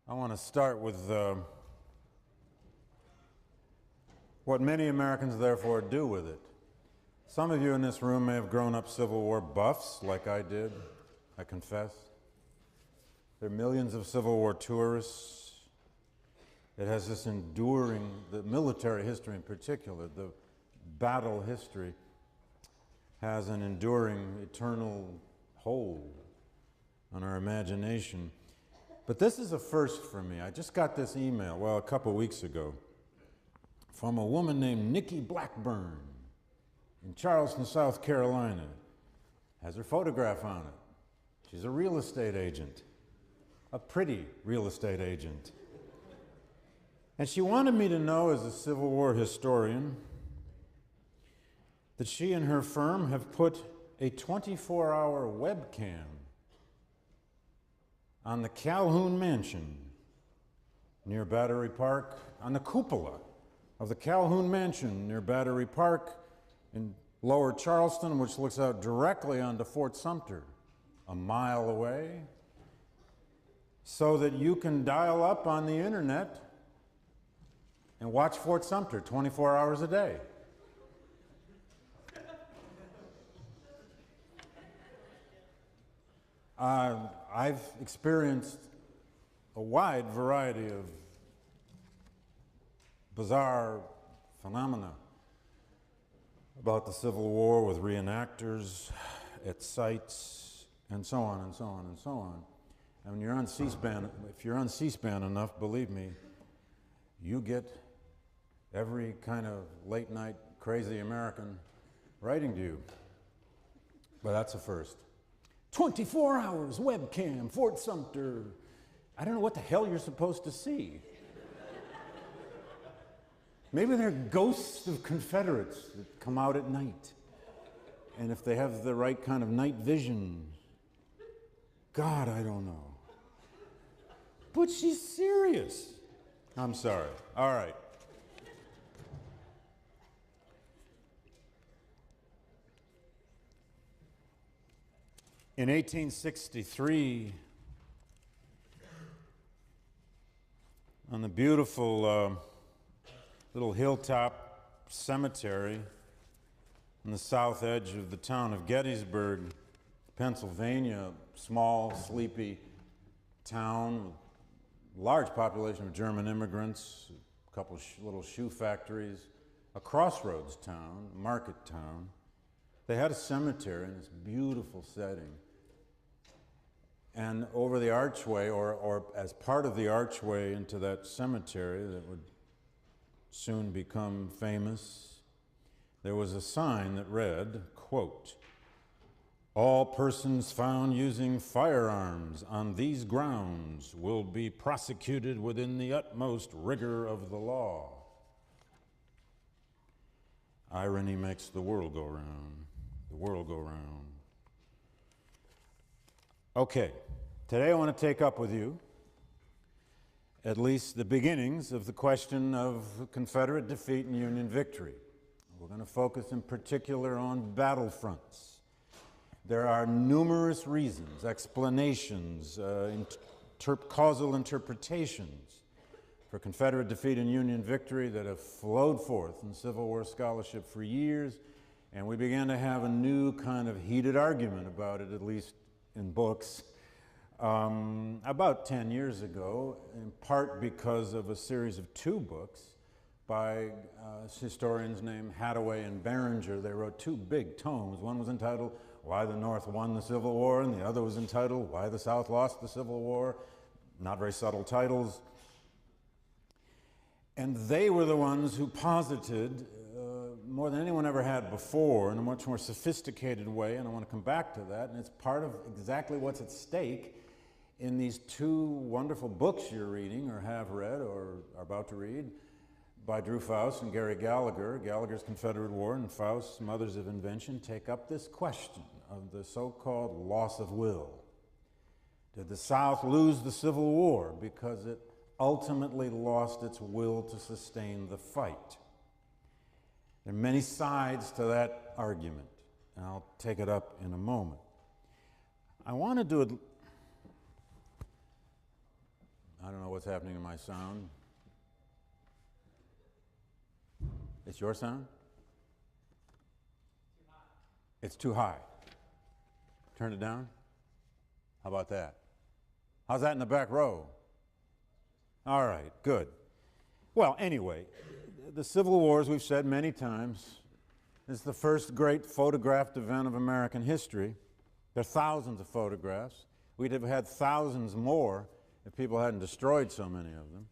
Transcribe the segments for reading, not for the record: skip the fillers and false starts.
I want to start with what many Americans therefore do with it. Some of you in this room may have grown up Civil War buffs like I did, I confess. There are millions of Civil War tourists. It has this enduring, the military history in particular, the battle history has an enduring, eternal hold on our imagination. But this is a first for me. I just got this email, well, a couple weeks ago, from a woman named Nikki Blackburn in Charleston, South Carolina. Has her photograph on it. She's a real estate agent, a pretty real estate agent. And she wanted me to know, as a Civil War historian, that she and her firm have put a 24-hour webcam on the Calhoun Mansion near Battery Park, on the cupola of the Calhoun Mansion near Battery Park in Lower Charleston, which looks out directly onto Fort Sumter, a mile away, so that you can dial up on the internet and watch Fort Sumter 24 hours a day. I've experienced a wide variety of bizarre phenomena about the Civil War with reenactors at sites and so on and so on and so on. And when you're on C-SPAN, if you're on C-SPAN enough, believe me, you get every kind of late night crazy American writing to you. But that's a first. 24 hours, webcam, Fort Sumter. I don't know what the hell you're supposed to see. Maybe they're ghosts of Confederates that come out at night. And if they have the right kind of night vision, God, I don't know. But she's serious. I'm sorry. All right. In 1863, on the beautiful little hilltop cemetery on the south edge of the town of Gettysburg, Pennsylvania, small, sleepy town with a large population of German immigrants, a couple little shoe factories, a crossroads town, market town. They had a cemetery in this beautiful setting. And over the archway, or as part of the archway into that cemetery that would soon become famous, there was a sign that read, quote, "All persons found using firearms on these grounds will be prosecuted within the utmost rigor of the law." Irony makes the world go round. The world go round. Okay, today I want to take up with you at least the beginnings of the question of Confederate defeat and Union victory. We're going to focus in particular on battlefronts. There are numerous reasons, explanations, causal interpretations for Confederate defeat and Union victory that have flowed forth in Civil War scholarship for years, and we began to have a new kind of heated argument about it, at least in books, about 10 years ago, in part because of a series of two books by historians named Hathaway and Barringer. They wrote two big tomes. One was entitled "Why the North Won the Civil War," and the other was entitled "Why the South Lost the Civil War." Not very subtle titles. And they were the ones who posited, more than anyone ever had before, in a much more sophisticated way, and I want to come back to that, and it's part of exactly what's at stake in these two wonderful books you're reading, or have read, or are about to read, by Drew Faust and Gary Gallagher. Gallagher's Confederate War and Faust's Mothers of Invention take up this question of the so-called loss of will. Did the South lose the Civil War because it ultimately lost its will to sustain the fight? There are many sides to that argument, and I'll take it up in a moment. I want to do it I don't know what's happening to my sound. It's your sound? It's too high. Turn it down? How about that? How's that in the back row? All right, good. Well, anyway, the Civil War, as we've said many times, is the first great photographed event of American history. There are thousands of photographs. We'd have had thousands more if people hadn't destroyed so many of them.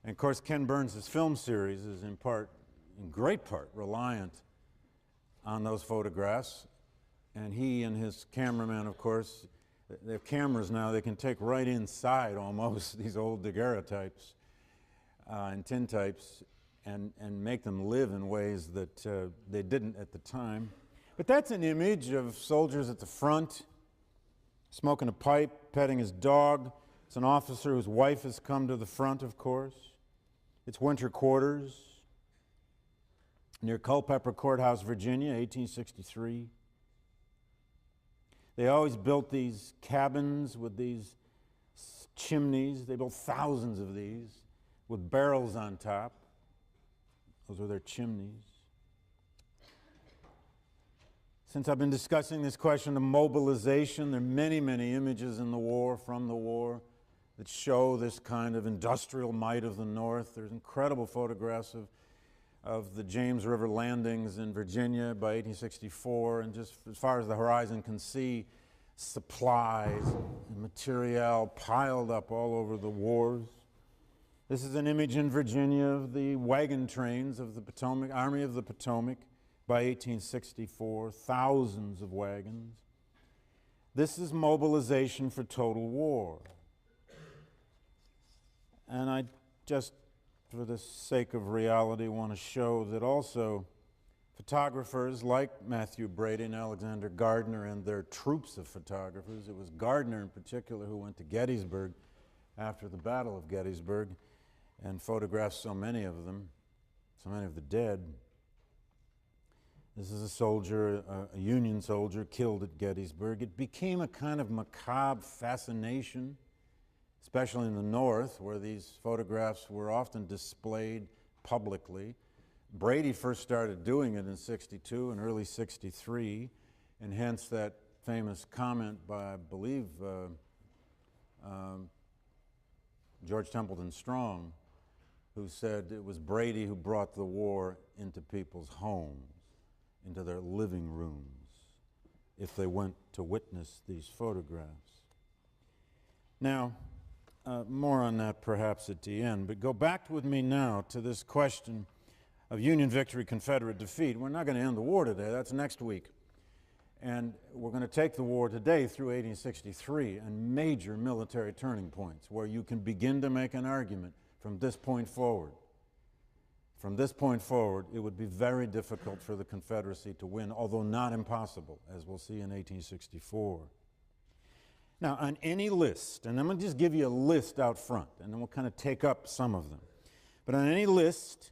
And of course, Ken Burns' film series is in great part, reliant on those photographs. And he and his cameraman, of course, they have cameras now they can take right inside almost, these old daguerreotypes and tintypes, and make them live in ways that they didn't at the time. But that's an image of soldiers at the front, smoking a pipe, petting his dog. It's an officer whose wife has come to the front, of course. It's winter quarters near Culpeper Courthouse, Virginia, 1863. They always built these cabins with these chimneys. They built thousands of these with barrels on top. Those were their chimneys. Since I've been discussing this question of mobilization, there are many, many images in the war, from the war, that show this kind of industrial might of the North. There's incredible photographs of the James River landings in Virginia by 1864, and just as far as the horizon can see, supplies and material piled up all over the wars. This is an image in Virginia of the wagon trains of the Potomac, Army of the Potomac by 1864, thousands of wagons. This is mobilization for total war. And I just, for the sake of reality, want to show that also photographers like Matthew Brady and Alexander Gardner and their troops of photographers, it was Gardner in particular who went to Gettysburg after the Battle of Gettysburg and photographed so many of them, so many of the dead. This is a soldier, a Union soldier killed at Gettysburg. It became a kind of macabre fascination, especially in the North, where these photographs were often displayed publicly. Brady first started doing it in '62 and early '63, and hence that famous comment by, I believe, George Templeton Strong, who said it was Brady who brought the war into people's homes, into their living rooms, if they went to witness these photographs. Now, more on that perhaps at the end, but go back with me now to this question of Union victory, Confederate defeat. We're not going to end the war today, that's next week. And we're going to take the war today through 1863 and major military turning points where you can begin to make an argument from this point forward. From this point forward, it would be very difficult for the Confederacy to win, although not impossible, as we'll see in 1864. Now, on any list, and I'm going to just give you a list out front, and then we'll kind of take up some of them. But on any list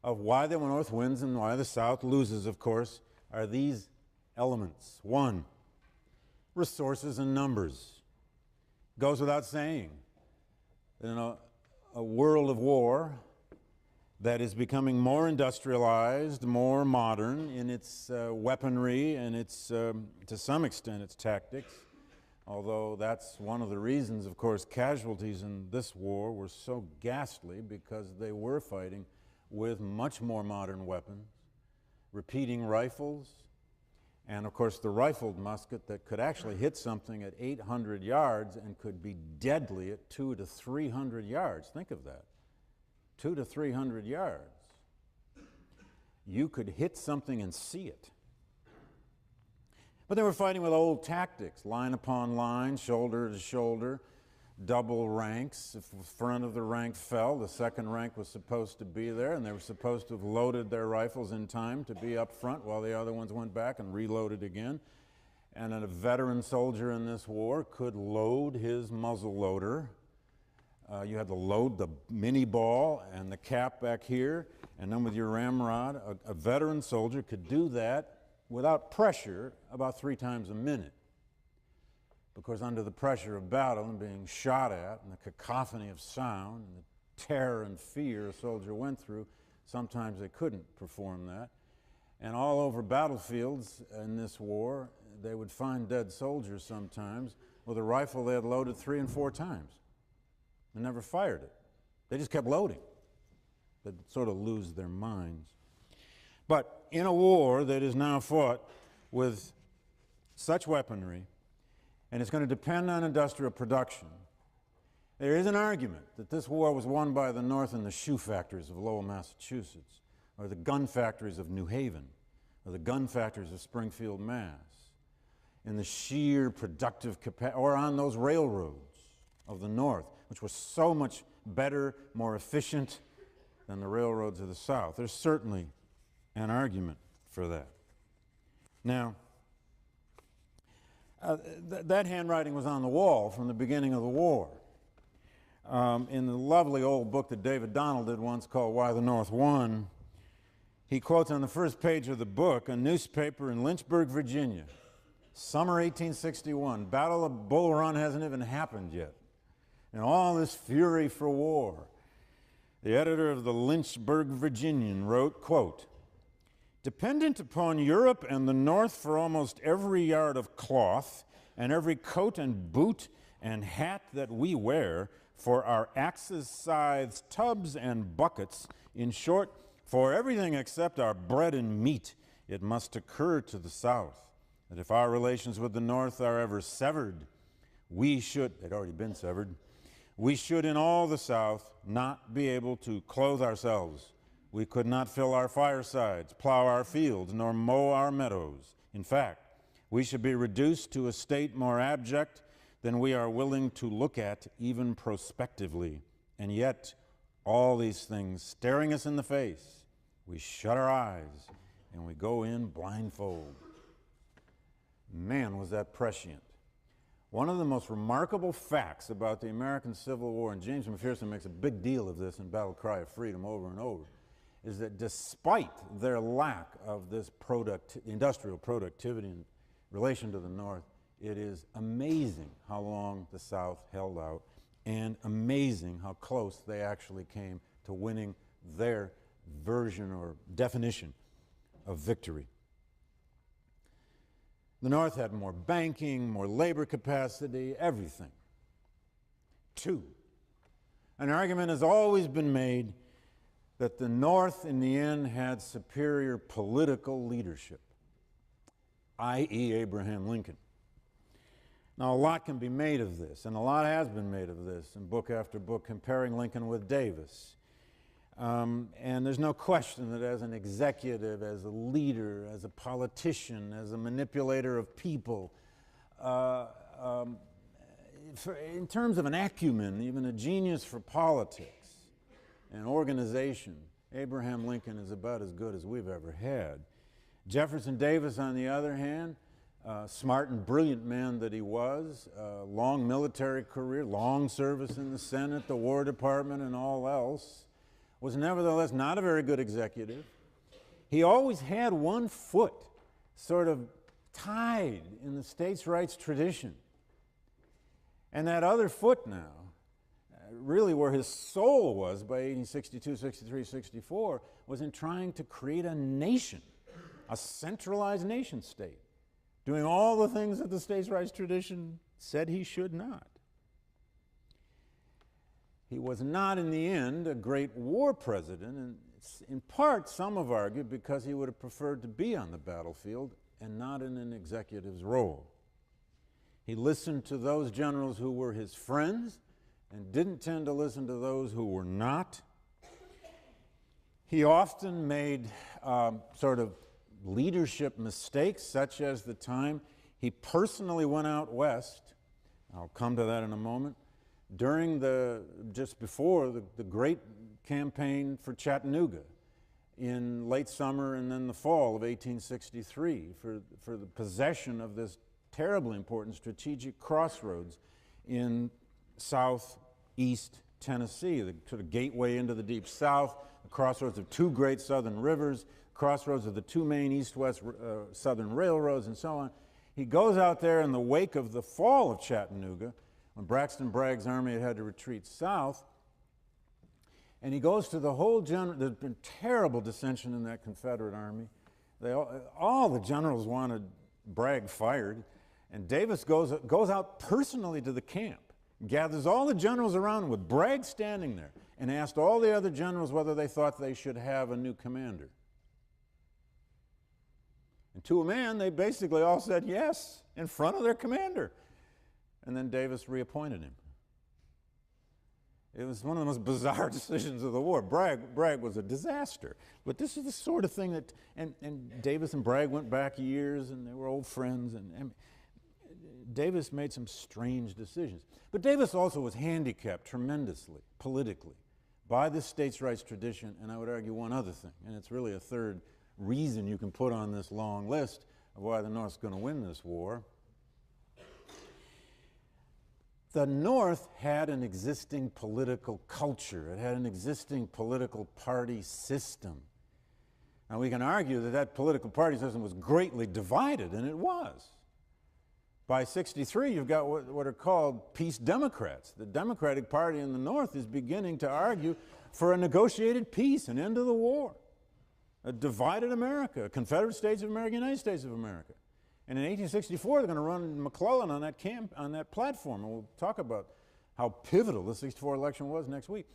of why the North wins and why the South loses, of course, are these elements. One, resources and numbers. Goes without saying. In a world of war that is becoming more industrialized, more modern in its weaponry and its, to some extent, its tactics, although that's one of the reasons, of course, casualties in this war were so ghastly, because they were fighting with much more modern weapons, repeating rifles, and of course the rifled musket that could actually hit something at 800 yards and could be deadly at 200 to 300 yards. Think of that. 200 to 300 yards. You could hit something and see it. But they were fighting with old tactics, line upon line, shoulder to shoulder, double ranks. If the front of the rank fell, the second rank was supposed to be there, and they were supposed to have loaded their rifles in time to be up front while the other ones went back and reloaded again. And a veteran soldier in this war could load his muzzle loader. You had to load the mini ball and the cap back here, and then with your ramrod, a veteran soldier could do that without pressure about 3 times a minute. because under the pressure of battle and being shot at and the cacophony of sound and the terror and fear a soldier went through, sometimes they couldn't perform that. And all over battlefields in this war, they would find dead soldiers sometimes with a rifle they had loaded 3 and 4 times and never fired it. They just kept loading. They'd sort of lose their minds. But in a war that is now fought with such weaponry, and it's going to depend on industrial production, there is an argument that this war was won by the North in the shoe factories of Lowell, Massachusetts, or the gun factories of New Haven, or the gun factories of Springfield, Mass, in the sheer productive capacity, or on those railroads of the North, which were so much better, more efficient than the railroads of the South. There's certainly an argument for that. Now, that handwriting was on the wall from the beginning of the war. In the lovely old book that David Donald did once called Why the North Won, he quotes on the first page of the book a newspaper in Lynchburg, Virginia, summer 1861. Battle of Bull Run hasn't even happened yet. And all this fury for war. The editor of the Lynchburg Virginian wrote, quote, "Dependent upon Europe and the North for almost every yard of cloth and every coat and boot and hat that we wear, for our axes, scythes, tubs, and buckets, in short, for everything except our bread and meat, it must occur to the South that if our relations with the North are ever severed, we should," they'd already been severed, "we should in all the South not be able to clothe ourselves. We could not fill our firesides, plow our fields, nor mow our meadows. In fact, we should be reduced to a state more abject than we are willing to look at even prospectively. And yet, all these things staring us in the face, we shut our eyes and we go in blindfold." Man, was that prescient. One of the most remarkable facts about the American Civil War, and James McPherson makes a big deal of this in Battle Cry of Freedom over and over, is that despite their lack of this industrial productivity in relation to the North, it is amazing how long the South held out and amazing how close they actually came to winning their version or definition of victory. The North had more banking, more labor capacity, everything. 2, an argument has always been made that the North in the end had superior political leadership, i.e. Abraham Lincoln. Now, a lot can be made of this, and a lot has been made of this in book after book comparing Lincoln with Davis. And there's no question that as an executive, as a leader, as a politician, as a manipulator of people, in terms of an acumen, even a genius for politics and organization, Abraham Lincoln is about as good as we've ever had. Jefferson Davis, on the other hand, smart and brilliant man that he was, long military career, long service in the Senate, the War Department, and all else, was nevertheless not a very good executive. He always had one foot sort of tied in the states' rights tradition. And that other foot now, really where his soul was by 1862, 63, 64, was in trying to create a nation, a centralized nation state, doing all the things that the states' rights tradition said he should not. He was not, in the end, a great war president, and in part, some have argued, because he would have preferred to be on the battlefield and not in an executive's role. He listened to those generals who were his friends and didn't tend to listen to those who were not. He often made sort of leadership mistakes, such as the time he personally went out west. I'll come to that in a moment. Just before the great campaign for Chattanooga in late summer and then the fall of 1863 for the possession of this terribly important strategic crossroads in southeast Tennessee, the sort of gateway into the Deep South, the crossroads of 2 great southern rivers, crossroads of the 2 main east-west southern railroads, and so on. He goes out there in the wake of the fall of Chattanooga, when Braxton Bragg's army had to retreat south, and he goes to the whole there's been terrible dissension in that Confederate army. All the generals wanted Bragg fired, and Davis goes out personally to the camp, gathers all the generals around with Bragg standing there, and asked all the other generals whether they thought they should have a new commander. And to a man, they basically all said yes in front of their commander. And then Davis reappointed him. It was one of the most bizarre decisions of the war. Bragg was a disaster. But this is the sort of thing that, and Davis and Bragg went back years, and they were old friends, and Davis made some strange decisions. But Davis also was handicapped tremendously, politically, by this states' rights tradition, and I would argue one other thing, and it's really a third reason you can put on this long list of why the North's going to win this war. The North had an existing political culture. It had an existing political party system. Now, we can argue that that political party system was greatly divided, and it was. By '63, you've got what are called peace Democrats. The Democratic Party in the North is beginning to argue for a negotiated peace, an end to the war, a divided America, a Confederate States of America, United States of America. And in 1864, they're going to run McClellan on that platform, and we'll talk about how pivotal the '64 election was next week.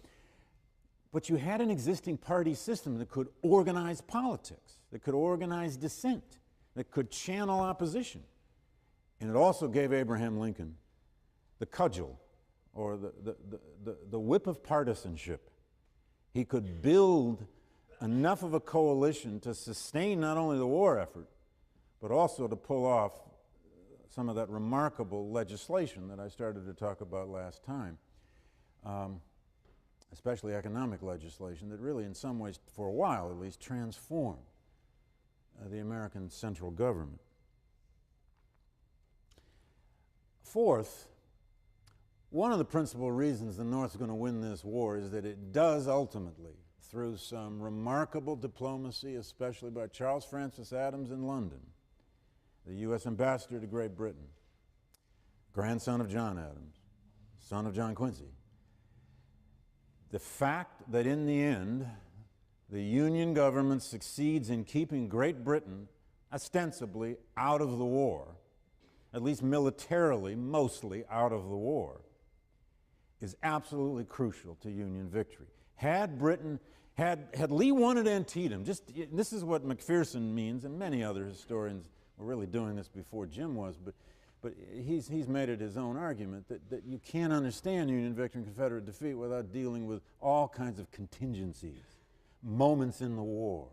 But you had an existing party system that could organize politics, that could organize dissent, that could channel opposition. And it also gave Abraham Lincoln the cudgel, or the whip of partisanship. He could build enough of a coalition to sustain not only the war effort, but also to pull off some of that remarkable legislation that I started to talk about last time, especially economic legislation that really, in some ways, for a while at least, transformed the American central government. Fourth, one of the principal reasons the North's going to win this war is that it does ultimately, through some remarkable diplomacy, especially by Charles Francis Adams in London, the U.S. ambassador to Great Britain, grandson of John Adams, son of John Quincy. The fact that in the end, the Union government succeeds in keeping Great Britain ostensibly out of the war, at least militarily, mostly out of the war, is absolutely crucial to Union victory. Had Lee won at Antietam, this is what McPherson means, and many other historians were really doing this before Jim was, but he's made it his own argument that you can't understand Union victory and Confederate defeat without dealing with all kinds of contingencies, moments in the war.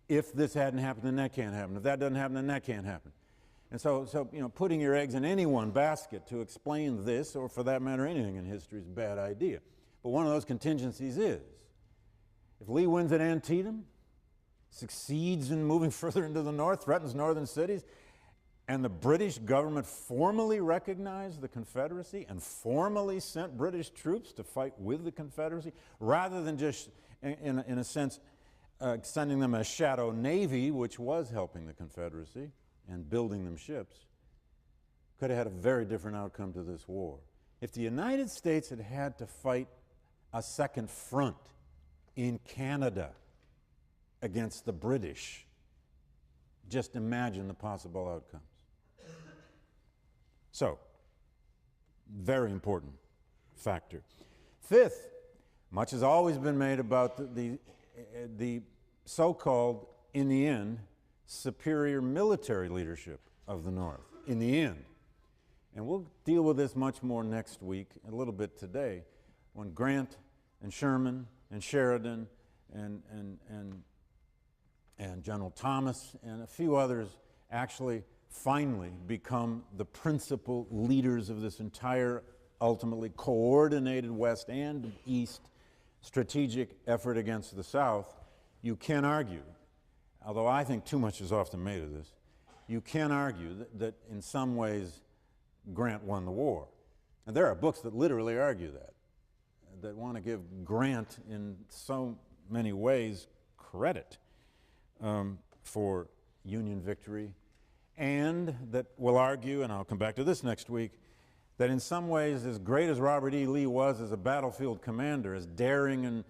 If this hadn't happened, then that can't happen. If that doesn't happen, then that can't happen. And so putting your eggs in any one basket to explain this, or for that matter anything in history, is a bad idea. But one of those contingencies is, if Lee wins at Antietam, succeeds in moving further into the north, threatens northern cities, and the British government formally recognized the Confederacy and formally sent British troops to fight with the Confederacy, rather than just, in a sense, sending them a shadow navy, which was helping the Confederacy and building them ships, could have had a very different outcome to this war. If the United States had had to fight a second front in Canada against the British, just imagine the possible outcomes. So, very important factor. Fifth, much has always been made about the so-called, in the end, superior military leadership of the North, in the end. And we'll deal with this much more next week, a little bit today, when Grant and Sherman and Sheridan and General Thomas and a few others actually finally become the principal leaders of this entire, ultimately coordinated West and East strategic effort against the South. You can argue, although I think too much is often made of this, you can argue that in some ways Grant won the war. And there are books that literally argue that want to give Grant in so many ways credit for Union victory and that will argue, and I'll come back to this next week, that in some ways, as great as Robert E. Lee was as a battlefield commander, as daring and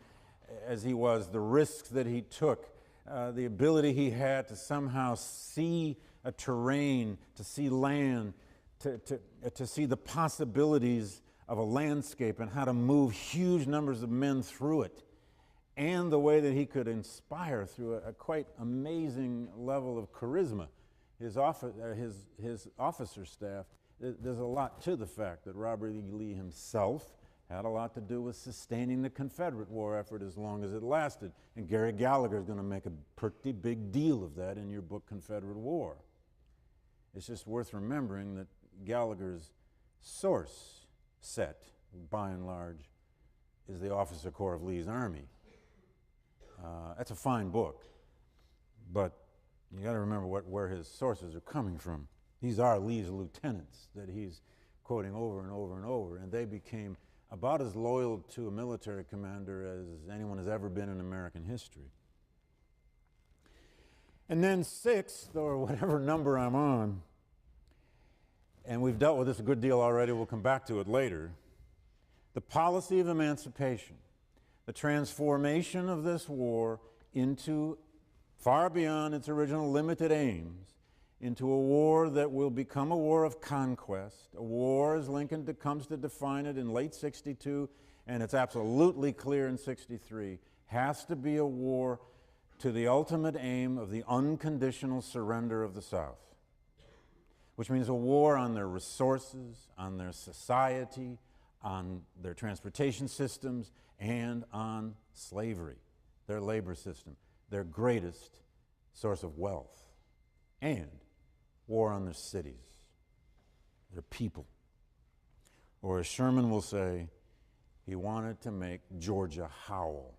as he was, the risks that he took, the ability he had to somehow see a terrain, to see land, to see the possibilities of a landscape and how to move huge numbers of men through it, and the way that he could inspire through a quite amazing level of charisma his officer staff. There's a lot to the fact that Robert E. Lee himself had a lot to do with sustaining the Confederate war effort as long as it lasted. And Gary Gallagher is going to make a pretty big deal of that in your book, Confederate War. It's just worth remembering that Gallagher's source set, by and large, is the Officer Corps of Lee's Army. That's a fine book, but you got to remember where his sources are coming from. These are Lee's lieutenants that he's quoting over and over and over, and they became about as loyal to a military commander as anyone has ever been in American history. And then sixth, or whatever number I'm on, and we've dealt with this a good deal already, we'll come back to it later, the policy of emancipation, the transformation of this war into, far beyond its original limited aims, into a war that will become a war of conquest, a war, as Lincoln comes to define it in late '62, and it's absolutely clear in '63, has to be a war to the ultimate aim of the unconditional surrender of the South, which means a war on their resources, on their society, on their transportation systems, and on slavery, their labor system, their greatest source of wealth, and war on their cities, their people. Or as Sherman will say, he wanted to make Georgia howl.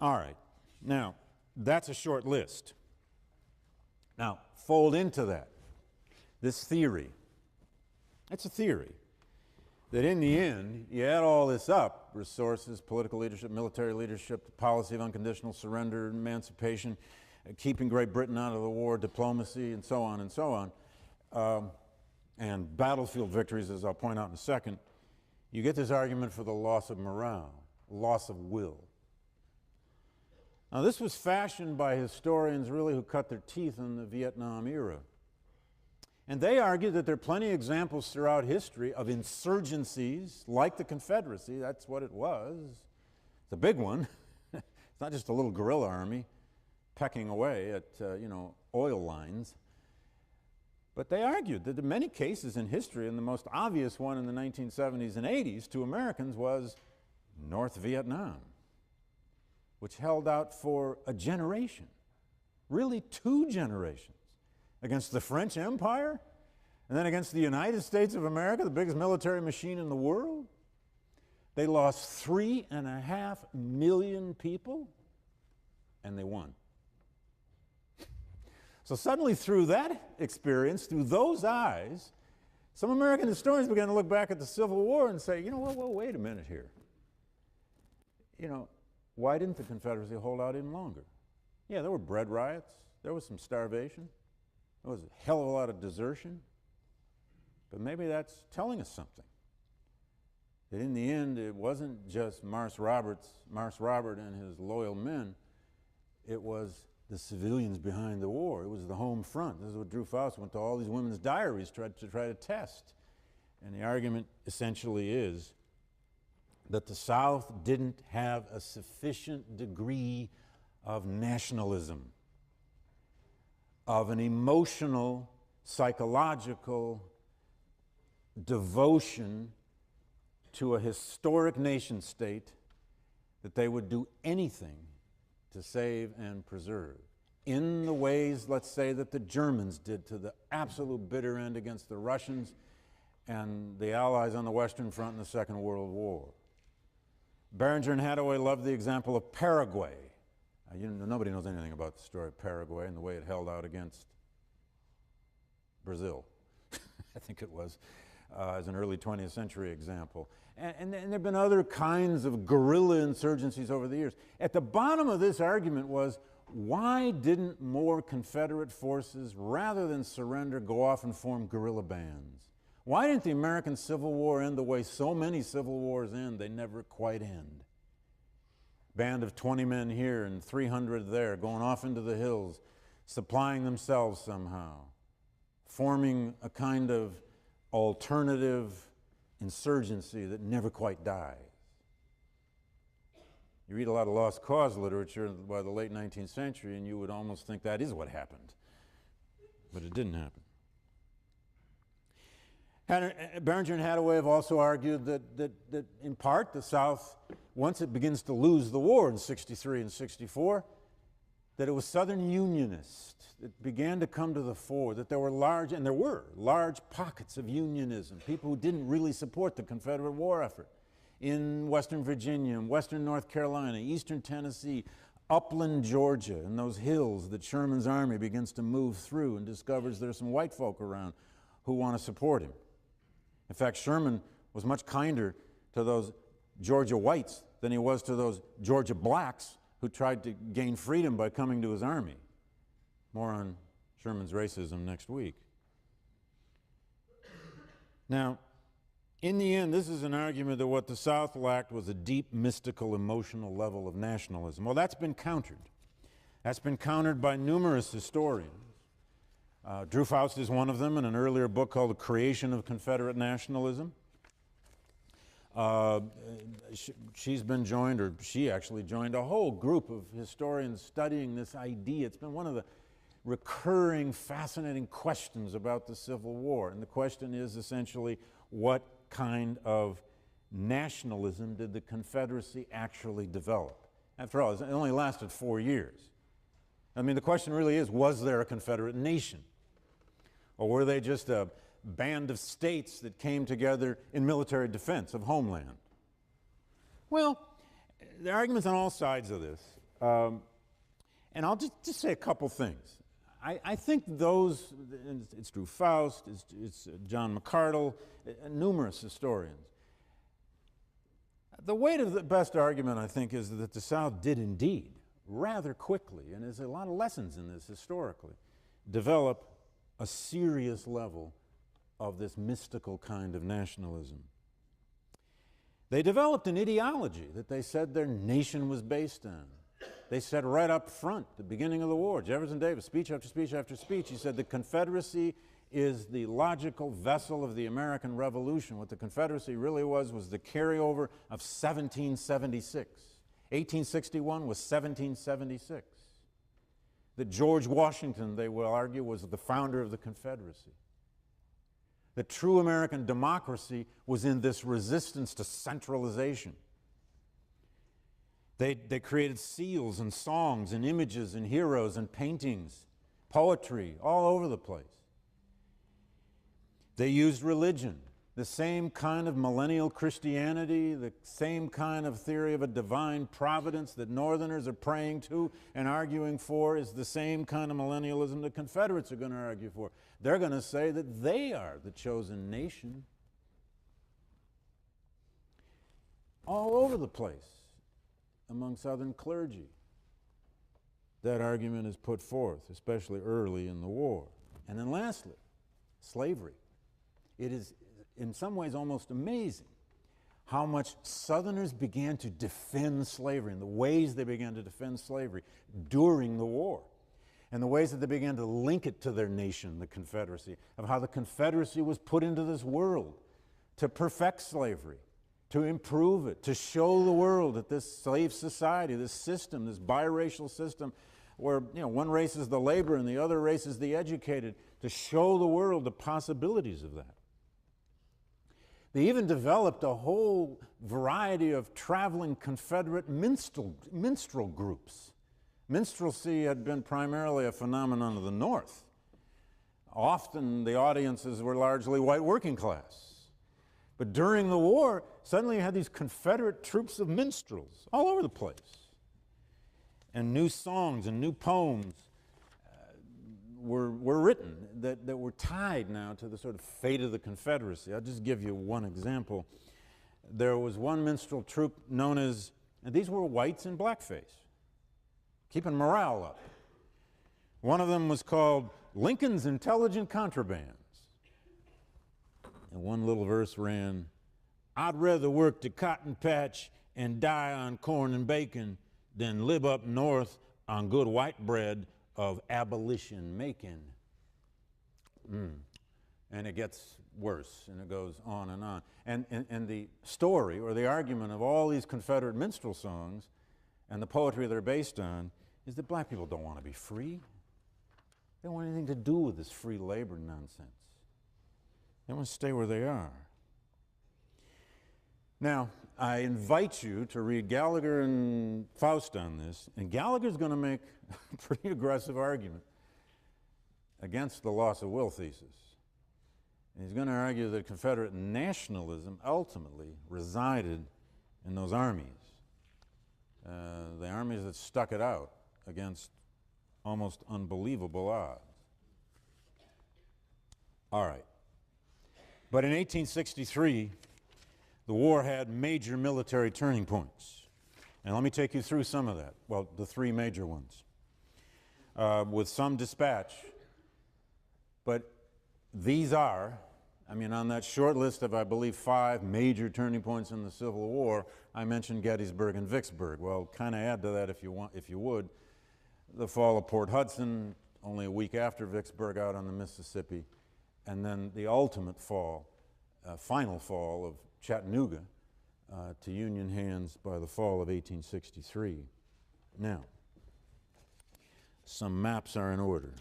All right, now, that's a short list. Now, fold into that this theory. It's a theory that in the end, you add all this up, resources, political leadership, military leadership, the policy of unconditional surrender, emancipation, keeping Great Britain out of the war, diplomacy, and so on, and battlefield victories, as I'll point out in a second, you get this argument for the loss of morale, loss of will. Now, this was fashioned by historians really who cut their teeth in the Vietnam era. And they argue that there are plenty of examples throughout history of insurgencies like the Confederacy. That's what it was. It's a big one. It's not just a little guerrilla army pecking away at, oil lines. But they argued that in many cases in history, and the most obvious one in the 1970s and 80s to Americans was North Vietnam, which held out for a generation, really 2 generations, against the French Empire, and then against the United States of America, the biggest military machine in the world. They lost 3.5 million people, and they won. So suddenly, through that experience, through those eyes, some American historians began to look back at the Civil War and say, wait a minute here. Why didn't the Confederacy hold out even longer? Yeah, there were bread riots. There was some starvation. There was a hell of a lot of desertion. But maybe that's telling us something. That in the end, it wasn't just Marse Robert and his loyal men. It was the civilians behind the war. It was the home front. This is what Drew Faust went to all these women's diaries to try to test. And the argument essentially is that the South didn't have a sufficient degree of nationalism, of an emotional, psychological devotion to a historic nation state that they would do anything to save and preserve, in the ways, let's say, that the Germans did to the absolute bitter end against the Russians and the Allies on the Western Front in the Second World War. Barringer and Hathaway loved the example of Paraguay. Nobody knows anything about the story of Paraguay and the way it held out against Brazil, I think it was, as an early 20th century example. And there have been other kinds of guerrilla insurgencies over the years. At the bottom of this argument was, why didn't more Confederate forces, rather than surrender, go off and form guerrilla bands? Why didn't the American Civil War end the way so many civil wars end? They never quite end. Band of 20 men here and 300 there, going off into the hills, supplying themselves somehow, forming a kind of alternative insurgency that never quite dies. You read a lot of lost cause literature by the late 19th century, and you would almost think that is what happened. But it didn't happen. Behringer and Hathaway have also argued that in part, the South, once it begins to lose the war in 63 and 64, that it was Southern Unionists that began to come to the fore, that there were large pockets of unionism, people who didn't really support the Confederate war effort in Western Virginia, Western North Carolina, Eastern Tennessee, upland Georgia, and those hills that Sherman's army begins to move through and discovers there's some white folk around who want to support him. In fact, Sherman was much kinder to those Georgia whites than he was to those Georgia blacks who tried to gain freedom by coming to his army. More on Sherman's racism next week. Now, in the end, this is an argument that what the South lacked was a deep, mystical, emotional level of nationalism. Well, that's been countered. That's been countered by numerous historians. Drew Faust is one of them in an earlier book called The Creation of Confederate Nationalism. She's been joined, or she actually joined, a whole group of historians studying this idea. It's been one of the recurring, fascinating questions about the Civil War. And the question is essentially, what kind of nationalism did the Confederacy actually develop? After all, it only lasted 4 years. I mean, the question really is, was there a Confederate nation? Or were they just a band of states that came together in military defense of homeland? Well, there are arguments on all sides of this. And I'll just say a couple things. I think those, it's Drew Faust, it's John McCardle, numerous historians. The weight of the best argument, I think, is that the South did indeed, rather quickly, and there's a lot of lessons in this historically, develop a serious level of this mystical kind of nationalism. They developed an ideology that they said their nation was based on. They said right up front, the beginning of the war, Jefferson Davis, speech after speech after speech, he said the Confederacy is the logical vessel of the American Revolution. What the Confederacy really was the carryover of 1776. 1861 was 1776. That George Washington, they will argue, was the founder of the Confederacy. That true American democracy was in this resistance to centralization. They created seals and songs and images and heroes and paintings, poetry, all over the place. They used religion, the same kind of millennial Christianity, the same kind of theory of a divine providence that Northerners are praying to and arguing for is the same kind of millennialism the Confederates are going to argue for. They're going to say that they are the chosen nation. All over the place among Southern clergy, that argument is put forth, especially early in the war. And then lastly, slavery. It is in some ways almost amazing how much Southerners began to defend slavery and the ways they began to defend slavery during the war, and the ways that they began to link it to their nation, the Confederacy, of how the Confederacy was put into this world to perfect slavery, to improve it, to show the world that this slave society, this system, this biracial system where one race is the labor and the other race is the educated, to show the world the possibilities of that. They even developed a whole variety of traveling Confederate minstrel groups. Minstrelsy had been primarily a phenomenon of the North. Often the audiences were largely white working class. But during the war, suddenly you had these Confederate troops of minstrels all over the place. And new songs and new poems were written that were tied now to the sort of fate of the Confederacy. I'll just give you one example. There was one minstrel troupe known as, and these were whites in blackface. keeping morale up. One of them was called Lincoln's Intelligent Contrabands. And one little verse ran, "I'd rather work the cotton patch and die on corn and bacon than live up north on good white bread of abolition making." And it gets worse, and it goes on and on. And the story or the argument of all these Confederate minstrel songs and the poetry they're based on is that black people don't want to be free. They don't want anything to do with this free labor nonsense. They want to stay where they are. Now, I invite you to read Gallagher and Faust on this, and Gallagher's going to make a pretty aggressive argument against the loss of will thesis. And he's going to argue that Confederate nationalism ultimately resided in those armies, the armies that stuck it out against almost unbelievable odds. All right. But in 1863, the war had major military turning points. And let me take you through some of that. Well, the three major ones, with some dispatch. But these are, on that short list of, I believe, 5 major turning points in the Civil War, I mentioned Gettysburg and Vicksburg. Well, kind of add to that, if you would, the fall of Port Hudson, only a week after Vicksburg out on the Mississippi, and then the ultimate fall, final fall of Chattanooga to Union hands by the fall of 1863. Now, some maps are in order.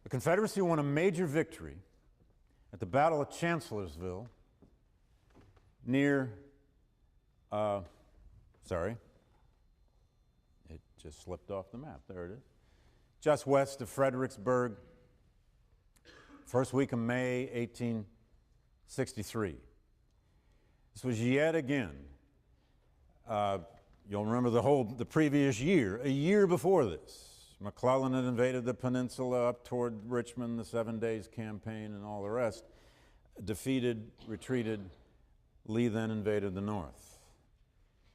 The Confederacy won a major victory at the Battle of Chancellorsville near, it just slipped off the map. There it is. Just west of Fredericksburg, first week of May, 1863. This was yet again, you'll remember the previous year, a year before this, McClellan had invaded the peninsula up toward Richmond, the 7 Days Campaign and all the rest. Defeated, retreated, Lee then invaded the North.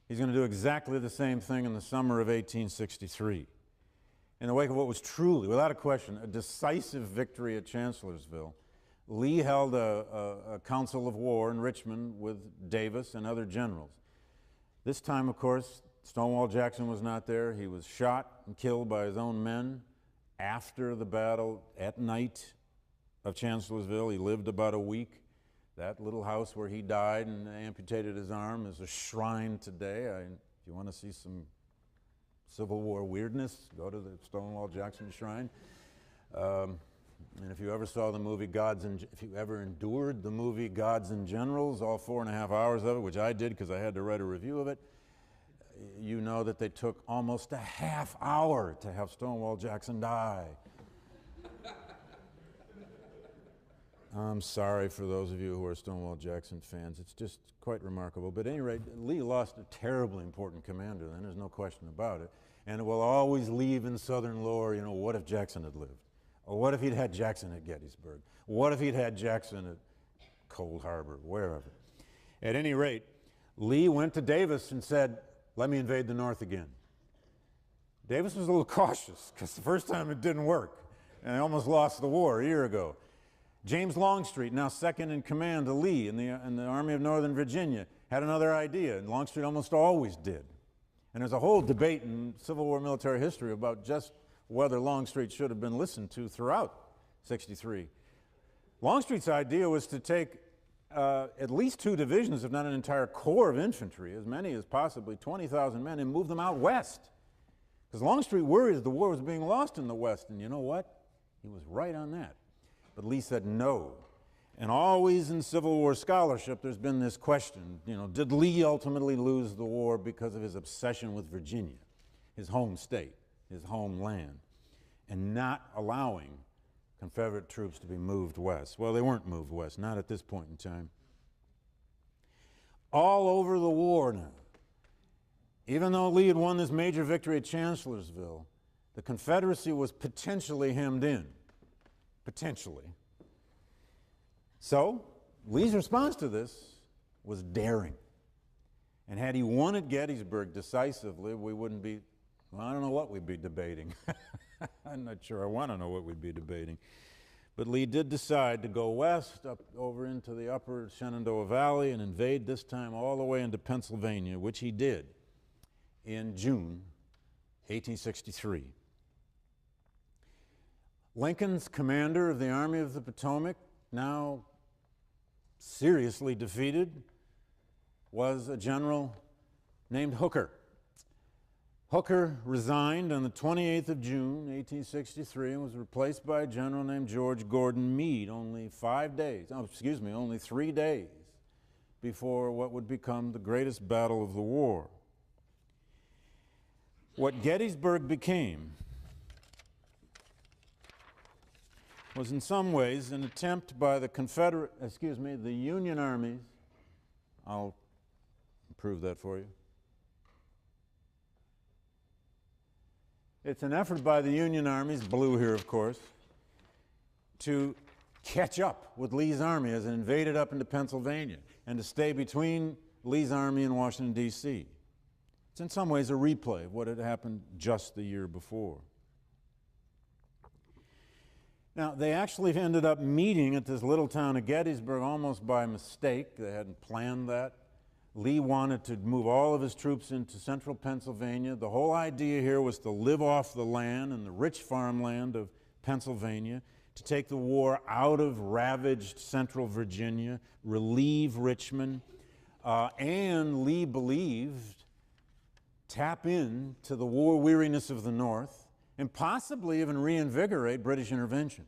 He's going to do exactly the same thing in the summer of 1863. In the wake of what was truly, without a question, a decisive victory at Chancellorsville, Lee held a council of war in Richmond with Davis and other generals. This time, of course, Stonewall Jackson was not there. He was shot and killed by his own men after the battle at night of Chancellorsville. He lived about a week. That little house where he died and amputated his arm is a shrine today. If you want to see some Civil War weirdness, go to the Stonewall Jackson Shrine. And if you ever saw the movie if you ever endured the movie Gods and Generals, all 4.5 hours of it, which I did because I had to write a review of it, you know that they took almost a half hour to have Stonewall Jackson die. I'm sorry for those of you who are Stonewall Jackson fans. It's just quite remarkable. But at any rate, Lee lost a terribly important commander then, there's no question about it. And it will always leave in Southern lore, what if Jackson had lived? Or what if he'd had Jackson at Gettysburg? What if he'd had Jackson at Cold Harbor, wherever? At any rate, Lee went to Davis and said, let me invade the North again. Davis was a little cautious because the first time it didn't work, and they almost lost the war a year ago. James Longstreet, now second in command to Lee in the Army of Northern Virginia, had another idea, and Longstreet almost always did. And there's a whole debate in Civil War military history about just whether Longstreet should have been listened to throughout '63. Longstreet's idea was to take at least 2 divisions, if not an entire corps of infantry, as many as possibly 20,000 men, and move them out west. Because Longstreet worried that the war was being lost in the West, and you know what? He was right on that. But Lee said no. And always in Civil War scholarship, there's been this question, did Lee ultimately lose the war because of his obsession with Virginia, his home state, his homeland, and not allowing Confederate troops to be moved west? Well, they weren't moved west, not at this point in time. All over the war now, even though Lee had won this major victory at Chancellorsville, the Confederacy was potentially hemmed in. Potentially. So, Lee's response to this was daring. And had he won at Gettysburg decisively, we wouldn't be, well, I don't know what we'd be debating. I'm not sure I want to know what we'd be debating. But Lee did decide to go west, up over into the upper Shenandoah Valley, and invade this time all the way into Pennsylvania, which he did in June 1863. Lincoln's commander of the Army of the Potomac, now seriously defeated, was a general named Hooker. Hooker resigned on the 28th of June, 1863, and was replaced by a general named George Gordon Meade only 3 days before what would become the greatest battle of the war. What Gettysburg became was in some ways an attempt by the the Union armies, I'll prove that for you. It's an effort by the Union armies, blue here of course, to catch up with Lee's army as it invaded up into Pennsylvania and to stay between Lee's army and Washington, D.C. It's in some ways a replay of what had happened just the year before. Now, they actually ended up meeting at this little town of Gettysburg almost by mistake. They hadn't planned that. Lee wanted to move all of his troops into central Pennsylvania. The whole idea here was to live off the land and the rich farmland of Pennsylvania, to take the war out of ravaged central Virginia, relieve Richmond, and Lee believed tap into the war weariness of the North and possibly even reinvigorate British intervention.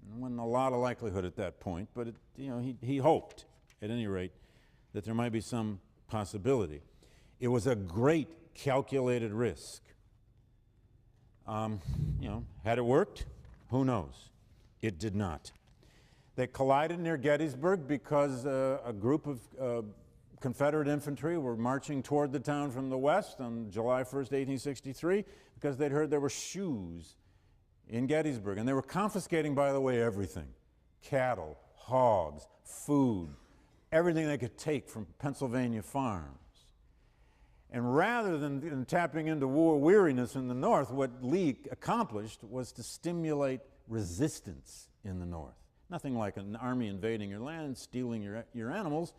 There wasn't a lot of likelihood at that point, but he hoped, at any rate, that there might be some possibility. It was a great calculated risk. Had it worked? Who knows? It did not. They collided near Gettysburg because a group of Confederate infantry were marching toward the town from the west on July 1st, 1863, because they'd heard there were shoes in Gettysburg. And they were confiscating, by the way, everything: cattle, hogs, food, everything they could take from Pennsylvania farms. And rather than tapping into war weariness in the North, what Lee accomplished was to stimulate resistance in the North. Nothing like an army invading your land, stealing your animals,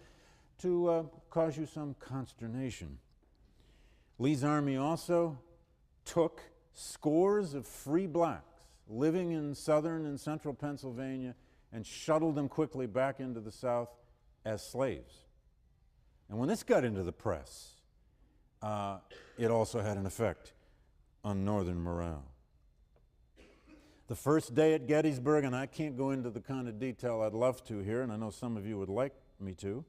to cause you some consternation. Lee's army also took scores of free blacks living in southern and central Pennsylvania and shuttled them quickly back into the South as slaves. And when this got into the press, it also had an effect on Northern morale. The first day at Gettysburg, and I can't go into the kind of detail I'd love to here, and I know some of you would like me to,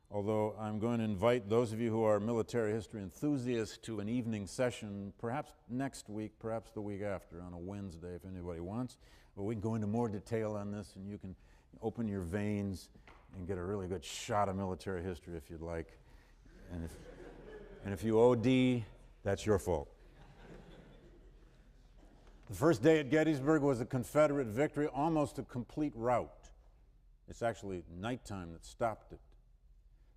although I'm going to invite those of you who are military history enthusiasts to an evening session, perhaps next week, perhaps the week after, on a Wednesday if anybody wants. But we can go into more detail on this, and you can open your veins and get a really good shot of military history if you'd like. And if you OD, that's your fault. The first day at Gettysburg was a Confederate victory, almost a complete rout. It's actually nighttime that stopped it.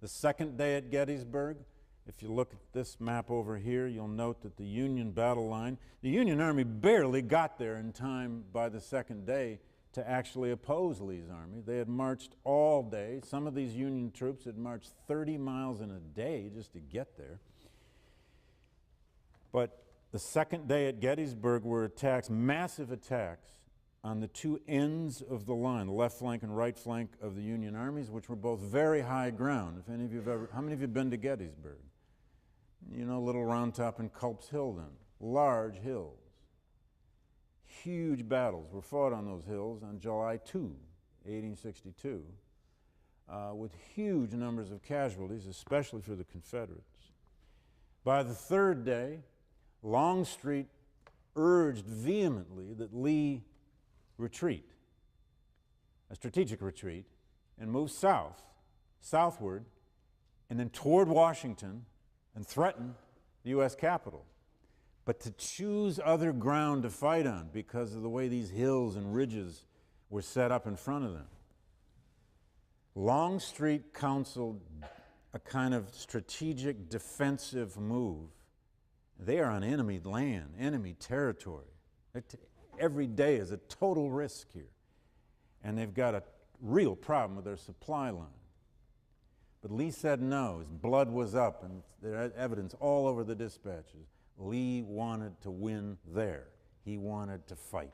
The second day at Gettysburg, if you look at this map over here, you'll note that the Union battle line, the Union Army barely got there in time by the second day to actually oppose Lee's army. They had marched all day. Some of these Union troops had marched 30 miles in a day just to get there. But the second day at Gettysburg were attacks, massive attacks, on the two ends of the line, the left flank and right flank of the Union armies, which were both very high ground. If any of you have ever, how many of you have been to Gettysburg? You know Little Round Top and Culp's Hill then, large hills. Huge battles were fought on those hills on July 2, 1862, with huge numbers of casualties, especially for the Confederates. By the third day, Longstreet urged vehemently that Lee retreat, a strategic retreat, and move southward, and then toward Washington and threaten the U.S. Capitol, but to choose other ground to fight on because of the way these hills and ridges were set up in front of them. Longstreet counseled a kind of strategic defensive move. They are on enemy land, enemy territory. Every day is a total risk here. And they've got a real problem with their supply line. But Lee said no. His blood was up, and there's evidence all over the dispatches. Lee wanted to win there. He wanted to fight.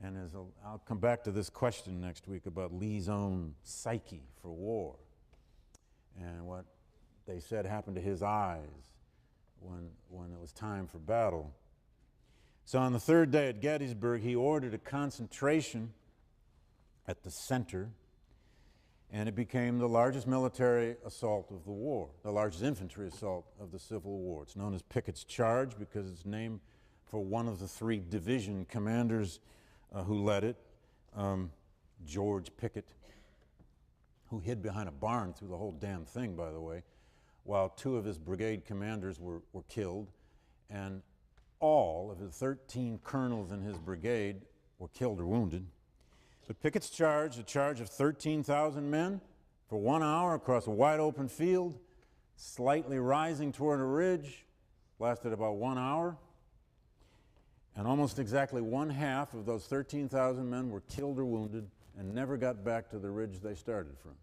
And I'll come back to this question next week about Lee's own psyche for war and what they said happened to his eyes when it was time for battle. So on the third day at Gettysburg, he ordered a concentration at the center, and it became the largest military assault of the war, the largest infantry assault of the Civil War. It's known as Pickett's Charge because it's named for one of the three division commanders who led it, George Pickett, who hid behind a barn through the whole damn thing, by the way, while two of his brigade commanders were killed, and all of the 13 colonels in his brigade were killed or wounded. But Pickett's charge, a charge of 13,000 men for 1 hour across a wide open field, slightly rising toward a ridge, lasted about 1 hour. And almost exactly one half of those 13,000 men were killed or wounded and never got back to the ridge they started from.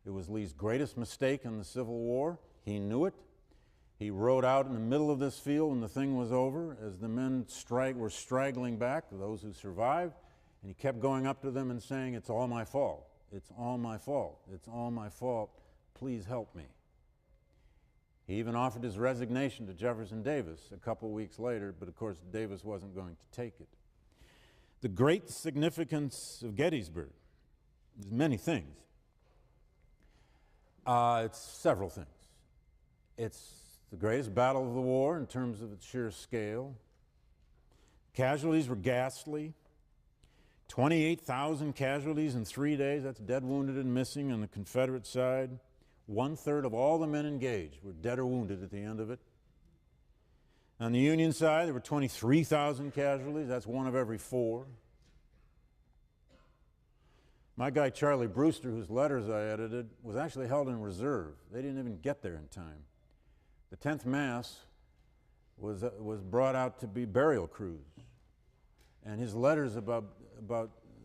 It was Lee's greatest mistake in the Civil War. He knew it. He rode out in the middle of this field when the thing was over as the men were straggling back, those who survived, and he kept going up to them and saying, "It's all my fault. It's all my fault. It's all my fault. Please help me." He even offered his resignation to Jefferson Davis a couple weeks later, but of course Davis wasn't going to take it. The great significance of Gettysburg is many things. It's several things. It's the greatest battle of the war in terms of its sheer scale. Casualties were ghastly. 28,000 casualties in 3 days. That's dead, wounded, and missing on the Confederate side. 1/3 of all the men engaged were dead or wounded at the end of it. On the Union side, there were 23,000 casualties. That's 1 of every 4. My guy Charlie Brewster, whose letters I edited, was actually held in reserve. They didn't even get there in time. The 10th Mass was brought out to be burial crews. And his letters about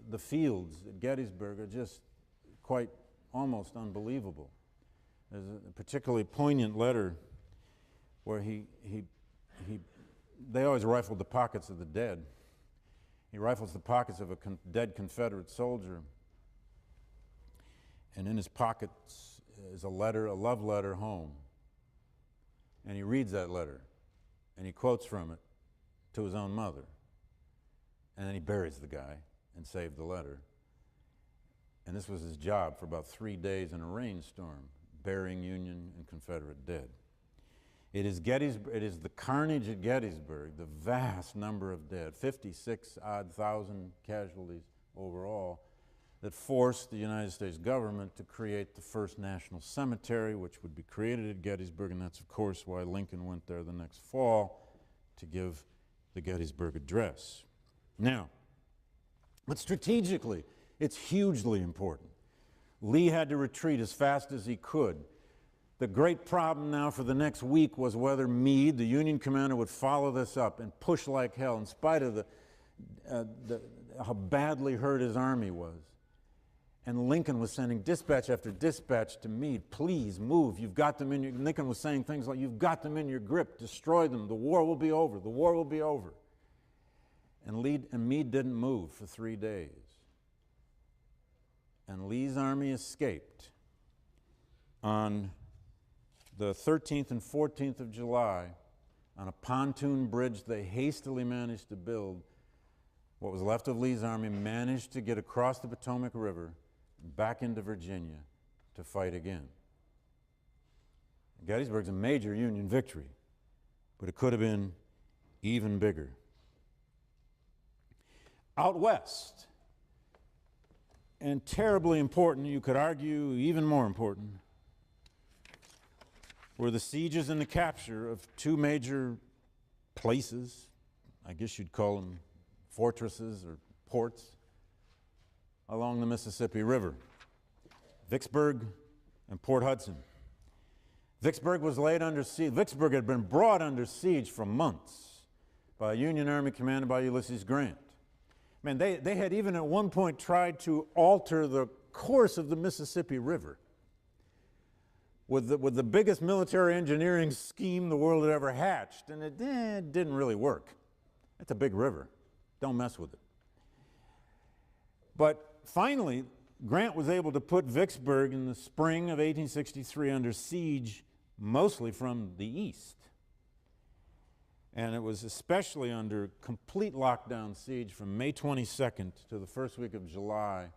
the fields at Gettysburg are just quite almost unbelievable. There's a particularly poignant letter where they always rifled the pockets of the dead. He rifles the pockets of a dead Confederate soldier, and in his pockets is a love letter home. And he reads that letter, and he quotes from it to his own mother. And then he buries the guy and saved the letter. And this was his job for about 3 days in a rainstorm, burying Union and Confederate dead. It is the carnage at Gettysburg, the vast number of dead, 56-odd thousand casualties overall, that forced the United States government to create the first national cemetery, which would be created at Gettysburg, and that's, of course, why Lincoln went there the next fall to give the Gettysburg Address. Now, but strategically, it's hugely important. Lee had to retreat as fast as he could. The great problem now for the next week was whether Meade, the Union commander, would follow this up and push like hell in spite of how badly hurt his army was. And Lincoln was sending dispatch after dispatch to Meade, "Please move, you've got them in your..." Lincoln was saying things like, "You've got them in your grip, destroy them, the war will be over, the war will be over." And Meade didn't move for 3 days. And Lee's army escaped. On the 13th and 14th of July, on a pontoon bridge they hastily managed to build, what was left of Lee's army managed to get across the Potomac River back into Virginia to fight again. Gettysburg's a major Union victory, but it could have been even bigger. Out west, and terribly important, you could argue even more important, were the sieges and the capture of 2 major places, I guess you'd call them fortresses or ports, along the Mississippi River, Vicksburg and Port Hudson. Vicksburg was laid under siege. Vicksburg had been brought under siege for months by a Union Army commanded by Ulysses Grant. Man, they had even at one point tried to alter the course of the Mississippi River with the biggest military engineering scheme the world had ever hatched, and it didn't really work. It's a big river. Don't mess with it. But finally, Grant was able to put Vicksburg in the spring of 1863 under siege, mostly from the east. And it was especially under complete lockdown siege from May 22nd to the first week of July,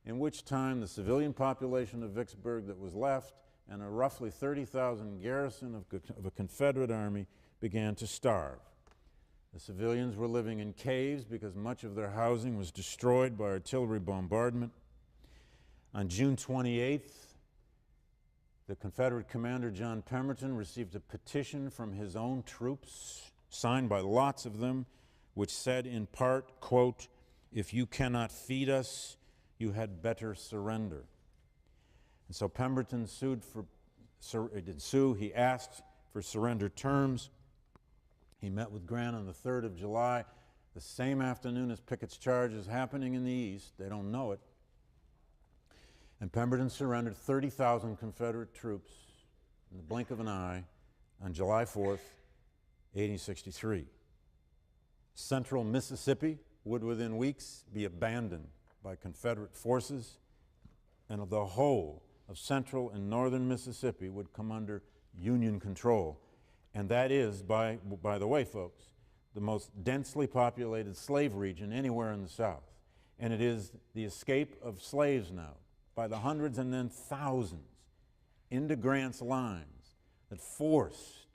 in which time the civilian population of Vicksburg that was left and a roughly 30,000 garrison of a Confederate army began to starve. The civilians were living in caves because much of their housing was destroyed by artillery bombardment. On June 28th, the Confederate commander John Pemberton received a petition from his own troops, signed by lots of them, which said in part, quote, "If you cannot feed us, you had better surrender." And so Pemberton he asked for surrender terms. He met with Grant on the 3rd of July, the same afternoon as Pickett's charge is happening in the east. They don't know it. And Pemberton surrendered 30,000 Confederate troops in the blink of an eye on July 4th, 1863. Central Mississippi would within weeks be abandoned by Confederate forces, and the whole of central and northern Mississippi would come under Union control. And that is, by the way, folks, the most densely populated slave region anywhere in the South. And it is the escape of slaves now, by the hundreds and then thousands, into Grant's lines that forced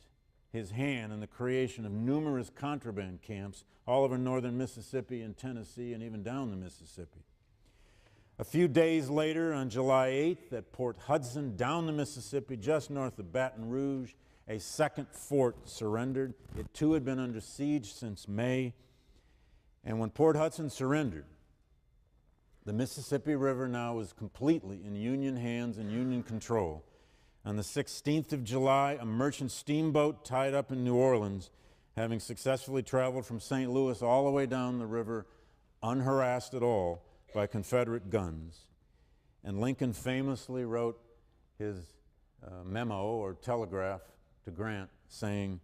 his hand in the creation of numerous contraband camps all over northern Mississippi and Tennessee and even down the Mississippi. A few days later, on July 8th, at Port Hudson, down the Mississippi, just north of Baton Rouge, a second fort surrendered. It too had been under siege since May. And when Port Hudson surrendered, the Mississippi River now was completely in Union hands and Union control. On the 16th of July, a merchant steamboat tied up in New Orleans, having successfully traveled from St. Louis all the way down the river, unharassed at all by Confederate guns. And Lincoln famously wrote his memo or telegraph to Grant saying,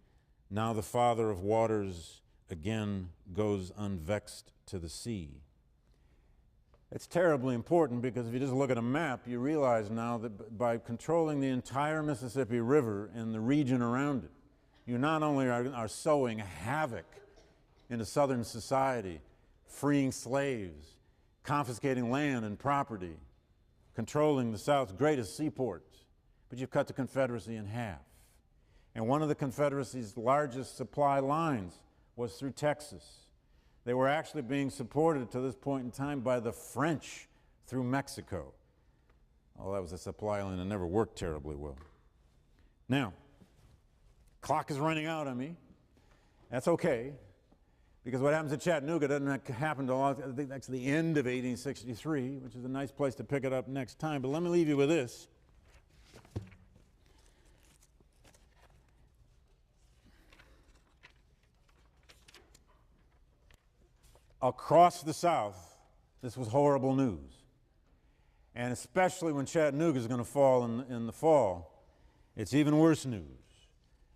"Now the Father of Waters again goes unvexed to the sea." It's terribly important because if you just look at a map, you realize now that by controlling the entire Mississippi River and the region around it, you not only are sowing havoc into Southern society, freeing slaves, confiscating land and property, controlling the South's greatest seaports, but you've cut the Confederacy in half. And one of the Confederacy's largest supply lines was through Texas. They were actually being supported to this point in time by the French through Mexico. Oh, that was a supply line that never worked terribly well. Now, clock is running out on me. That's okay, because what happens at Chattanooga doesn't happen until I think that's the end of 1863, which is a nice place to pick it up next time. But let me leave you with this. Across the South, this was horrible news. And especially when Chattanooga is going to fall in the fall, it's even worse news.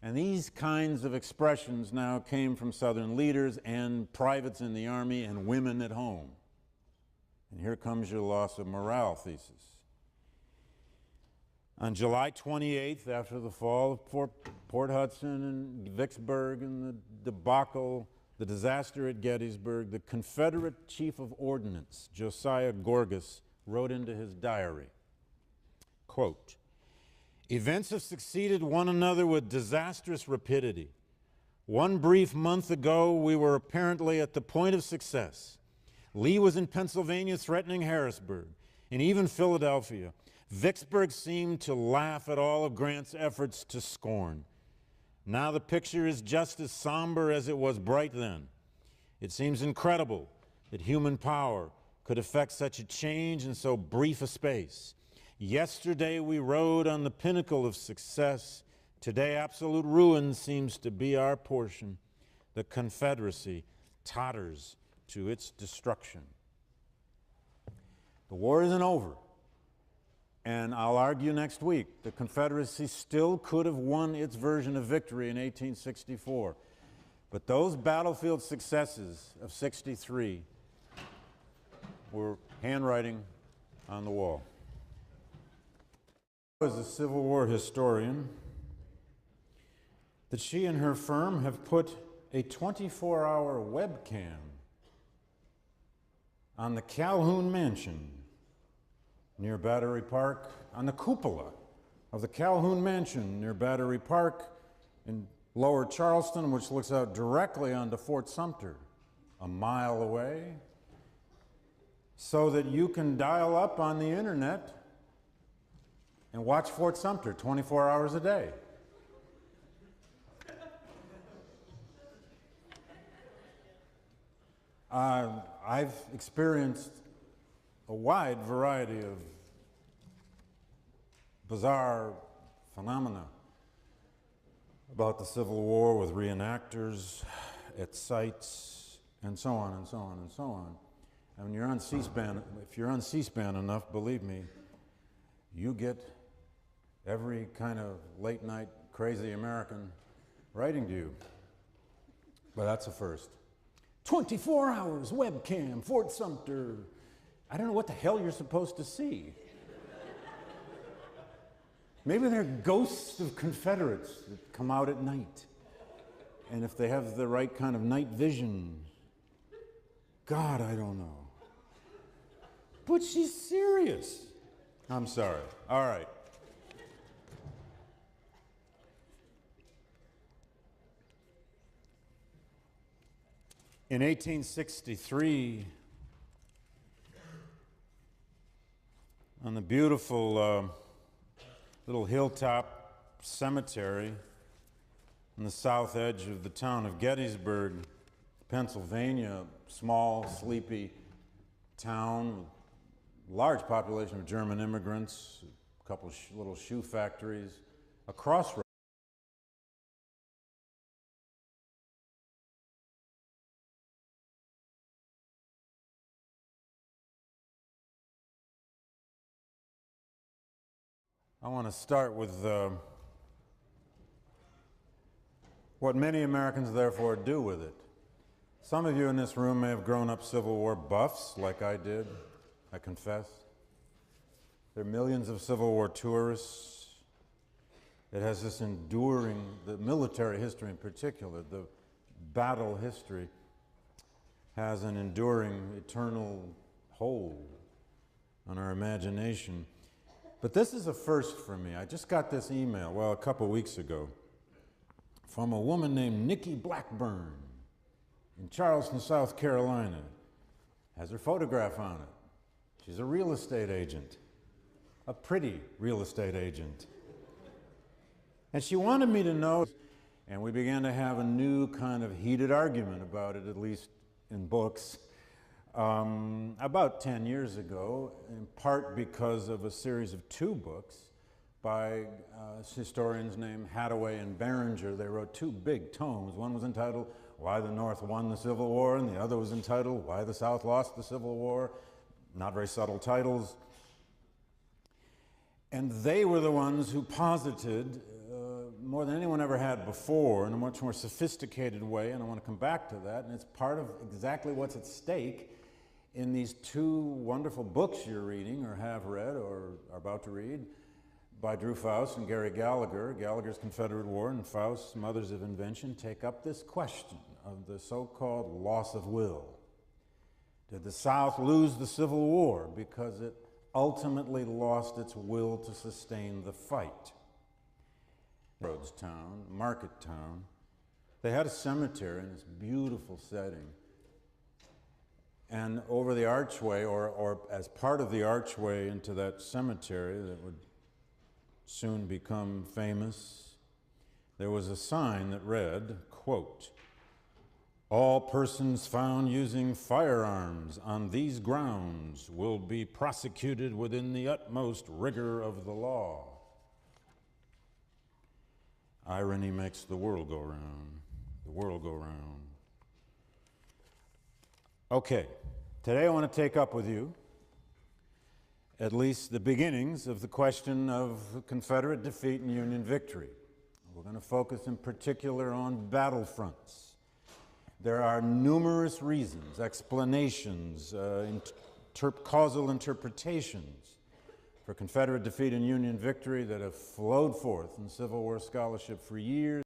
And these kinds of expressions now came from Southern leaders and privates in the Army and women at home. And here comes your loss of morale thesis. On July 28th, after the fall of Port Hudson and Vicksburg and the debacle, the disaster at Gettysburg, the Confederate Chief of Ordnance, Josiah Gorgas, wrote into his diary, quote, "Events have succeeded one another with disastrous rapidity. One brief month ago, we were apparently at the point of success. Lee was in Pennsylvania threatening Harrisburg and even Philadelphia. Vicksburg seemed to laugh at all of Grant's efforts to scorn. Now the picture is just as somber as it was bright then. It seems incredible that human power could effect such a change in so brief a space. Yesterday we rode on the pinnacle of success. Today absolute ruin seems to be our portion. The Confederacy totters to its destruction. The war isn't over. And I'll argue next week, the Confederacy still could have won its version of victory in 1864. But those battlefield successes of '63 were handwriting on the wall. As a Civil War historian, that she and her firm have put a 24-hour webcam on the Calhoun Mansion near Battery Park, on the cupola of the Calhoun Mansion near Battery Park in Lower Charleston, which looks out directly onto Fort Sumter, a mile away, so that you can dial up on the internet and watch Fort Sumter 24 hours a day. I've experienced a wide variety of bizarre phenomena about the Civil War with reenactors at sites and so on and so on and so on. And when you're on C-SPAN, if you're on C-SPAN enough, believe me, you get every kind of late night crazy American writing to you. But that's a first. 24 hours, webcam, Fort Sumter. I don't know what the hell you're supposed to see. Maybe they're ghosts of Confederates that come out at night. And if they have the right kind of night vision, God, I don't know. But she's serious. I'm sorry. All right. In 1863, on the beautiful little hilltop cemetery on the south edge of the town of Gettysburg, Pennsylvania, small, sleepy town, large population of German immigrants, a couple little shoe factories, a crossroads. I want to start with what many Americans therefore do with it. Some of you in this room may have grown up Civil War buffs like I did, I confess. There are millions of Civil War tourists. It has this enduring, the military history in particular, the battle history has an enduring, eternal hold on our imagination. But this is a first for me. I just got this email, well, a couple weeks ago, from a woman named Nikki Blackburn in Charleston, South Carolina. Has her photograph on it. She's a real estate agent, a pretty real estate agent. And she wanted me to know, and we began to have a new kind of heated argument about it, at least in books, about 10 years ago, in part because of a series of two books by historians named Hathaway and Barringer. They wrote two big tomes. One was entitled Why the North Won the Civil War, and the other was entitled Why the South Lost the Civil War. Not very subtle titles. And they were the ones who posited, more than anyone ever had before, in a much more sophisticated way, and I want to come back to that, and it's part of exactly what's at stake in these two wonderful books you're reading, or have read, or are about to read, by Drew Faust and Gary Gallagher. Gallagher's Confederate War and Faust's Mothers of Invention take up this question of the so-called loss of will. Did the South lose the Civil War because it ultimately lost its will to sustain the fight? Rhodes town, market town, they had a cemetery in this beautiful setting. And over the archway, or as part of the archway into that cemetery that would soon become famous, there was a sign that read, quote, All persons found using firearms on these grounds will be prosecuted within the utmost rigor of the law. Irony makes the world go round. The world go round. Okay, today I want to take up with you at least the beginnings of the question of Confederate defeat and Union victory. We're going to focus in particular on battlefronts. There are numerous reasons, explanations, causal interpretations for Confederate defeat and Union victory that have flowed forth in Civil War scholarship for years.